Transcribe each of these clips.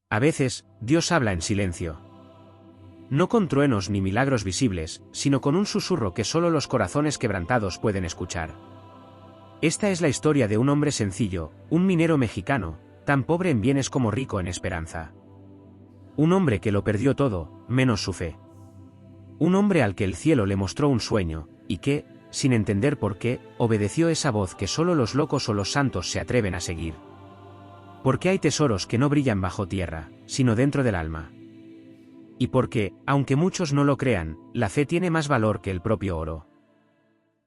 A veces, Dios habla en silencio. No con truenos ni milagros visibles, sino con un susurro que solo los corazones quebrantados pueden escuchar. Esta es la historia de un hombre sencillo, un minero mexicano, tan pobre en bienes como rico en esperanza. Un hombre que lo perdió todo, menos su fe. Un hombre al que el cielo le mostró un sueño, y que, sin entender por qué, obedeció esa voz que solo los locos o los santos se atreven a seguir. Porque hay tesoros que no brillan bajo tierra, sino dentro del alma. Y porque, aunque muchos no lo crean, la fe tiene más valor que el propio oro.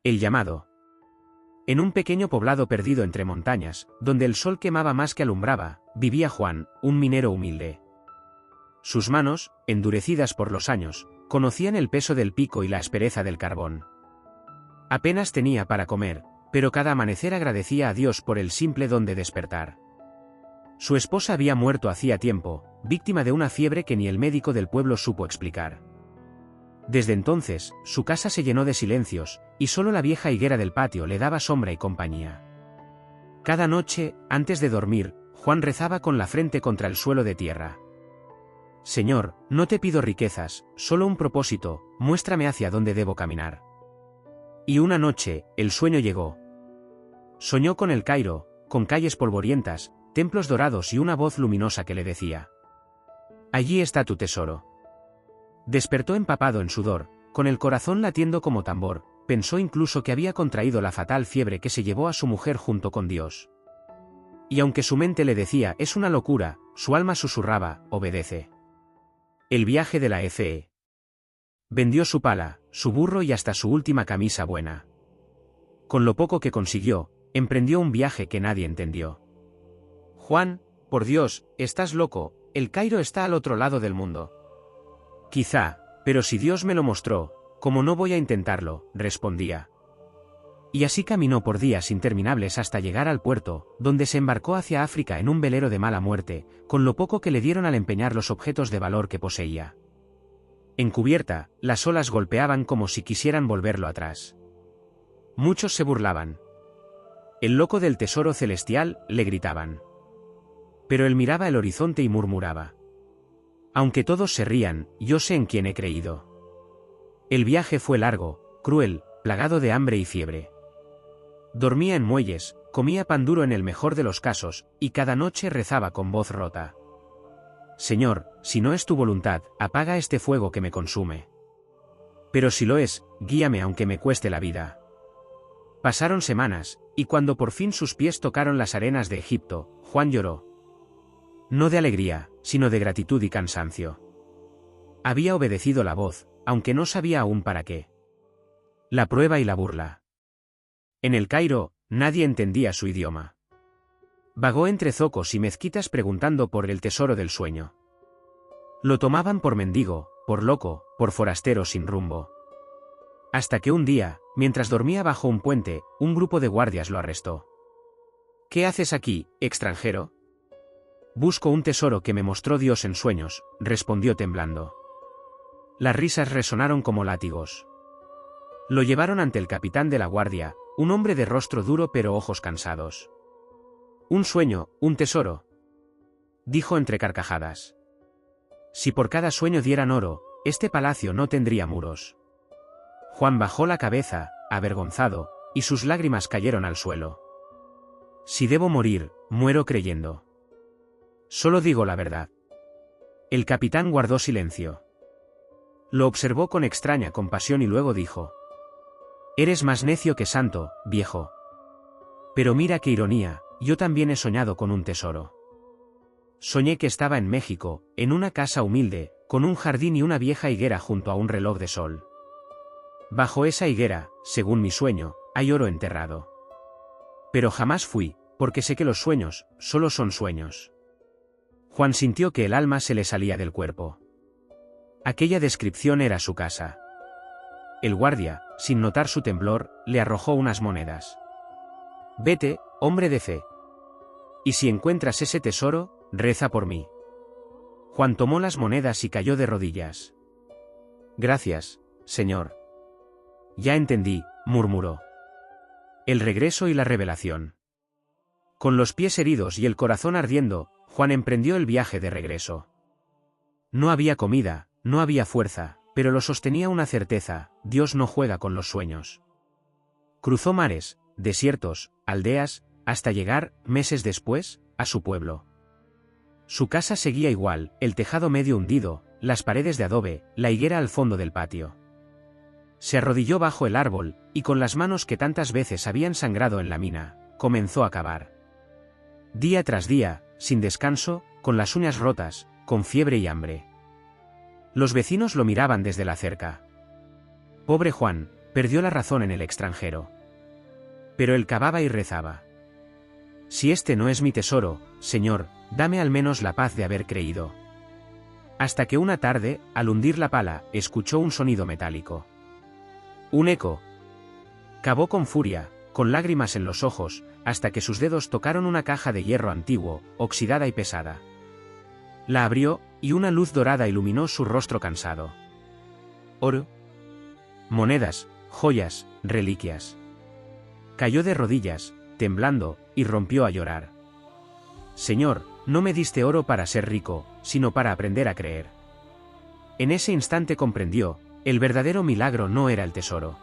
El llamado. En un pequeño poblado perdido entre montañas, donde el sol quemaba más que alumbraba, vivía Juan, un minero humilde. Sus manos, endurecidas por los años, conocían el peso del pico y la aspereza del carbón. Apenas tenía para comer, pero cada amanecer agradecía a Dios por el simple don de despertar. Su esposa había muerto hacía tiempo, víctima de una fiebre que ni el médico del pueblo supo explicar. Desde entonces, su casa se llenó de silencios, y solo la vieja higuera del patio le daba sombra y compañía. Cada noche, antes de dormir, Juan rezaba con la frente contra el suelo de tierra. Señor, no te pido riquezas, solo un propósito, muéstrame hacia dónde debo caminar. Y una noche, el sueño llegó. Soñó con el Cairo, con calles polvorientas, templos dorados y una voz luminosa que le decía: allí está tu tesoro. Despertó empapado en sudor, con el corazón latiendo como tambor, pensó incluso que había contraído la fatal fiebre que se llevó a su mujer junto con Dios. Y aunque su mente le decía es una locura, su alma susurraba, obedece. El viaje de la Fe. Vendió su pala, su burro y hasta su última camisa buena. Con lo poco que consiguió, emprendió un viaje que nadie entendió. Juan, por Dios, estás loco, el Cairo está al otro lado del mundo. Quizá, pero si Dios me lo mostró, ¿cómo no voy a intentarlo?, respondía. Y así caminó por días interminables hasta llegar al puerto, donde se embarcó hacia África en un velero de mala muerte, con lo poco que le dieron al empeñar los objetos de valor que poseía. En cubierta, las olas golpeaban como si quisieran volverlo atrás. Muchos se burlaban. El loco del tesoro celestial, le gritaban. Pero él miraba el horizonte y murmuraba: aunque todos se rían, yo sé en quién he creído. El viaje fue largo, cruel, plagado de hambre y fiebre. Dormía en muelles, comía pan duro en el mejor de los casos, y cada noche rezaba con voz rota: Señor, si no es tu voluntad, apaga este fuego que me consume. Pero si lo es, guíame aunque me cueste la vida. Pasaron semanas, y cuando por fin sus pies tocaron las arenas de Egipto, Juan lloró. No de alegría, sino de gratitud y cansancio. Había obedecido la voz, aunque no sabía aún para qué. La prueba y la burla. En el Cairo, nadie entendía su idioma. Vagó entre zocos y mezquitas preguntando por el tesoro del sueño. Lo tomaban por mendigo, por loco, por forastero sin rumbo. Hasta que un día, mientras dormía bajo un puente, un grupo de guardias lo arrestó. ¿Qué haces aquí, extranjero? Busco un tesoro que me mostró Dios en sueños, respondió temblando. Las risas resonaron como látigos. Lo llevaron ante el capitán de la guardia, un hombre de rostro duro pero ojos cansados. Un sueño, un tesoro, dijo entre carcajadas. Si por cada sueño dieran oro, este palacio no tendría muros. Juan bajó la cabeza, avergonzado, y sus lágrimas cayeron al suelo. Si debo morir, muero creyendo. Solo digo la verdad. El capitán guardó silencio. Lo observó con extraña compasión y luego dijo: eres más necio que santo, viejo. Pero mira qué ironía, yo también he soñado con un tesoro. Soñé que estaba en México, en una casa humilde, con un jardín y una vieja higuera junto a un reloj de sol. Bajo esa higuera, según mi sueño, hay oro enterrado. Pero jamás fui, porque sé que los sueños, solo son sueños. Juan sintió que el alma se le salía del cuerpo. Aquella descripción era su casa. El guardia, sin notar su temblor, le arrojó unas monedas. Vete, hombre de fe. Y si encuentras ese tesoro, reza por mí. Juan tomó las monedas y cayó de rodillas. Gracias, señor. Ya entendí, murmuró. El regreso y la revelación. Con los pies heridos y el corazón ardiendo, Juan emprendió el viaje de regreso. No había comida, no había fuerza, pero lo sostenía una certeza: Dios no juega con los sueños. Cruzó mares, desiertos, aldeas, hasta llegar, meses después, a su pueblo. Su casa seguía igual, el tejado medio hundido, las paredes de adobe, la higuera al fondo del patio. Se arrodilló bajo el árbol, y con las manos que tantas veces habían sangrado en la mina, comenzó a cavar. Día tras día, sin descanso, con las uñas rotas, con fiebre y hambre. Los vecinos lo miraban desde la cerca. Pobre Juan, perdió la razón en el extranjero. Pero él cavaba y rezaba. Si este no es mi tesoro, Señor, dame al menos la paz de haber creído. Hasta que una tarde, al hundir la pala, escuchó un sonido metálico. Un eco. Cavó con furia, con lágrimas en los ojos, hasta que sus dedos tocaron una caja de hierro antiguo, oxidada y pesada. La abrió, y una luz dorada iluminó su rostro cansado. Oro. Monedas, joyas, reliquias. Cayó de rodillas, temblando, y rompió a llorar. Señor, no me diste oro para ser rico, sino para aprender a creer. En ese instante comprendió: el verdadero milagro no era el tesoro.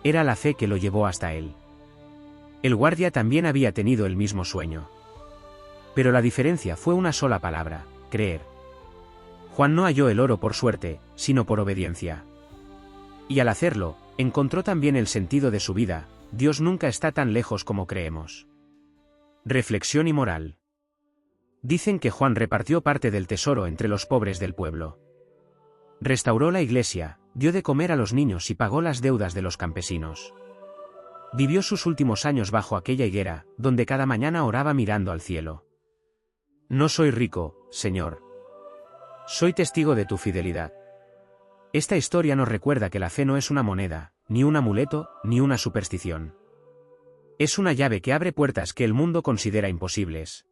Era la fe que lo llevó hasta él. El guardia también había tenido el mismo sueño. Pero la diferencia fue una sola palabra: creer. Juan no halló el oro por suerte, sino por obediencia. Y al hacerlo, encontró también el sentido de su vida: Dios nunca está tan lejos como creemos. Reflexión y moral. Dicen que Juan repartió parte del tesoro entre los pobres del pueblo. Restauró la iglesia, dio de comer a los niños y pagó las deudas de los campesinos. Vivió sus últimos años bajo aquella higuera, donde cada mañana oraba mirando al cielo. No soy rico, Señor. Soy testigo de tu fidelidad. Esta historia nos recuerda que la fe no es una moneda, ni un amuleto, ni una superstición. Es una llave que abre puertas que el mundo considera imposibles.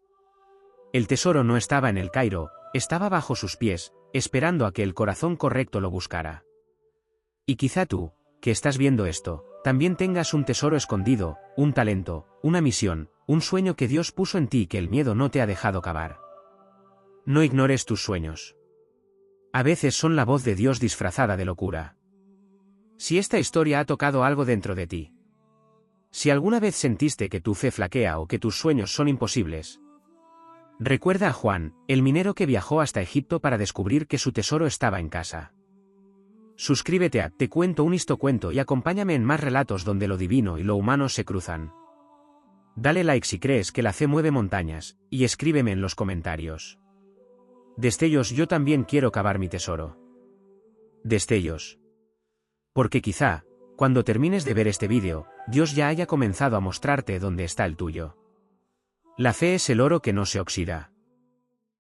El tesoro no estaba en el Cairo, estaba bajo sus pies, esperando a que el corazón correcto lo buscara. Y quizá tú, que estás viendo esto, también tengas un tesoro escondido, un talento, una misión, un sueño que Dios puso en ti y que el miedo no te ha dejado cavar. No ignores tus sueños. A veces son la voz de Dios disfrazada de locura. Si esta historia ha tocado algo dentro de ti, si alguna vez sentiste que tu fe flaquea o que tus sueños son imposibles, recuerda a Juan, el minero que viajó hasta Egipto para descubrir que su tesoro estaba en casa. Suscríbete a Te Cuento un Histocuento y acompáñame en más relatos donde lo divino y lo humano se cruzan. Dale like si crees que la fe mueve montañas, y escríbeme en los comentarios. Destellos: yo también quiero cavar mi tesoro. Destellos. Porque quizá, cuando termines de ver este vídeo, Dios ya haya comenzado a mostrarte dónde está el tuyo. La fe es el oro que no se oxida.